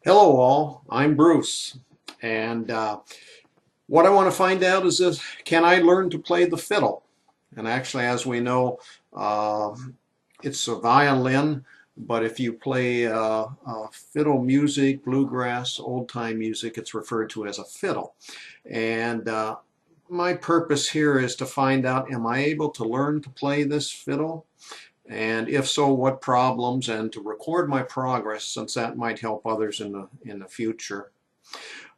Hello all, I'm Bruce, and what I want to find out is this, can I learn to play the fiddle? And actually, as we know, uh, it's a violin, but if you play fiddle music, bluegrass, old-time music, it's referred to as a fiddle. And my purpose here is to find out, am I able to learn to play this fiddle? And if so, what problems, and to record my progress, since that might help others in the future.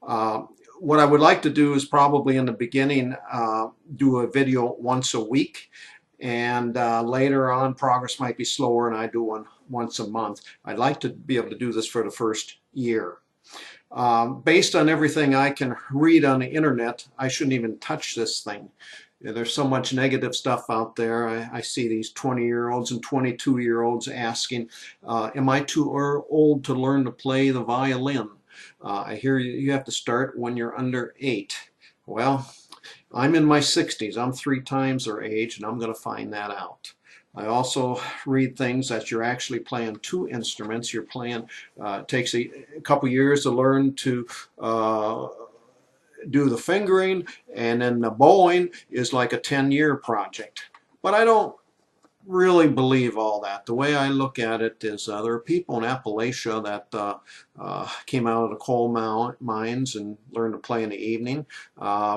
Uh, what I would like to do is probably in the beginning do a video once a week, and later on progress might be slower and I do one once a month. I'd like to be able to do this for the first year. Based on everything I can read on the internet, I shouldn't even touch this thing. There's so much negative stuff out there. I see these 20-year-olds and 22-year-olds asking, am I too old to learn to play the violin? I hear you have to start when you're under 8. Well, I'm in my 60s. I'm 3 times their age, and I'm going to find that out. I also read things that you're actually playing 2 instruments. You're playing, it takes a couple years to learn to do the fingering, and then the bowing is like a 10-year project. But I don't really believe all that. The way I look at it is there are people in Appalachia that came out of the coal mines and learned to play in the evening.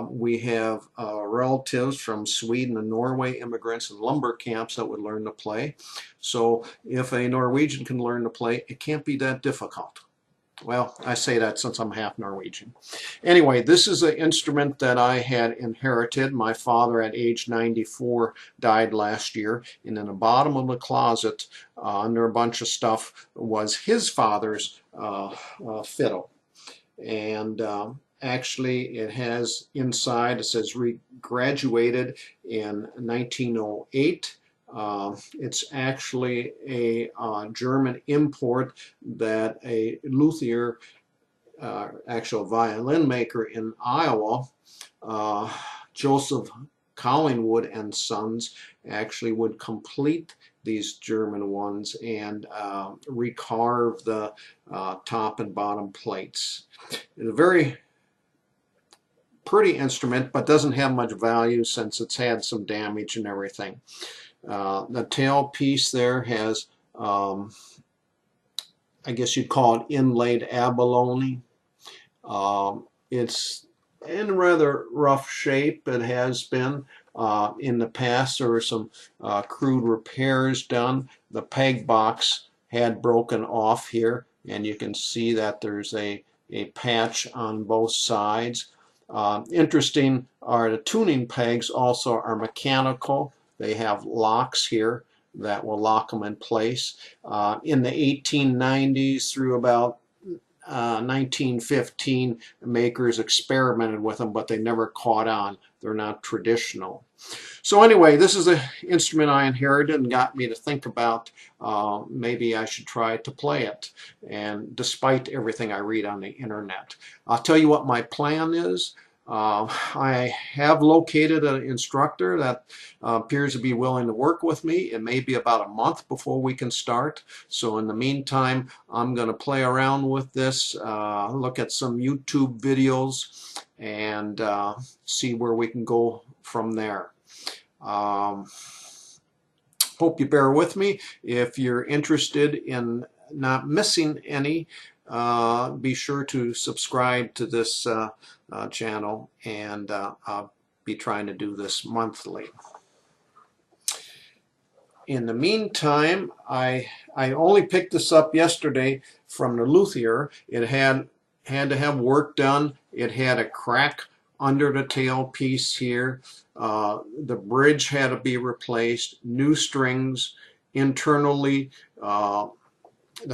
We have relatives from Sweden and Norway, immigrants in lumber camps that would learn to play. So if a Norwegian can learn to play, it can't be that difficult. Well, I say that since I'm half Norwegian. Anyway, this is an instrument that I had inherited. My father at age 94 died last year, and in the bottom of the closet under a bunch of stuff was his father's fiddle. And actually it has inside, it says graduated in 1908. It's actually a German import that a luthier, actual violin maker in Iowa, Joseph Collingwood and Sons, actually would complete these German ones and recarve the top and bottom plates. It's a very pretty instrument, but doesn't have much value since it's had some damage and everything. The tail piece there has, I guess you'd call it inlaid abalone. It's in rather rough shape. It has been. In the past, there were some crude repairs done. The peg box had broken off here, and you can see that there's a patch on both sides. Interesting are the tuning pegs also are mechanical. They have locks here that will lock them in place. In the 1890s through about 1915, makers experimented with them, but they never caught on. They're not traditional. So anyway, this is an instrument I inherited and got me to think about maybe I should try to play it, and despite everything I read on the internet. I'll tell you what my plan is. I have located an instructor that appears to be willing to work with me. It may be about a month before we can start. So in the meantime, I'm going to play around with this, look at some YouTube videos, and see where we can go from there. Hope you bear with me. If you're interested in not missing any, be sure to subscribe to this channel, and I'll be trying to do this monthly. In the meantime, I only picked this up yesterday from the luthier. It had to have work done. It had a crack under the tail piece here. The bridge had to be replaced, new strings internally, the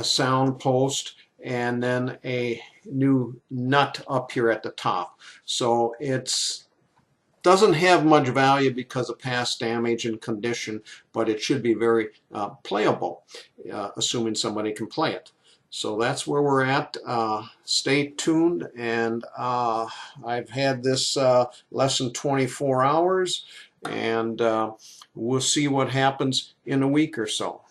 sound post, and then a new nut up here at the top. So it's doesn't have much value because of past damage and condition, but it should be very playable, assuming somebody can play it. So that's where we're at. Stay tuned, and I've had this less than 24 hours, and we'll see what happens in a week or so.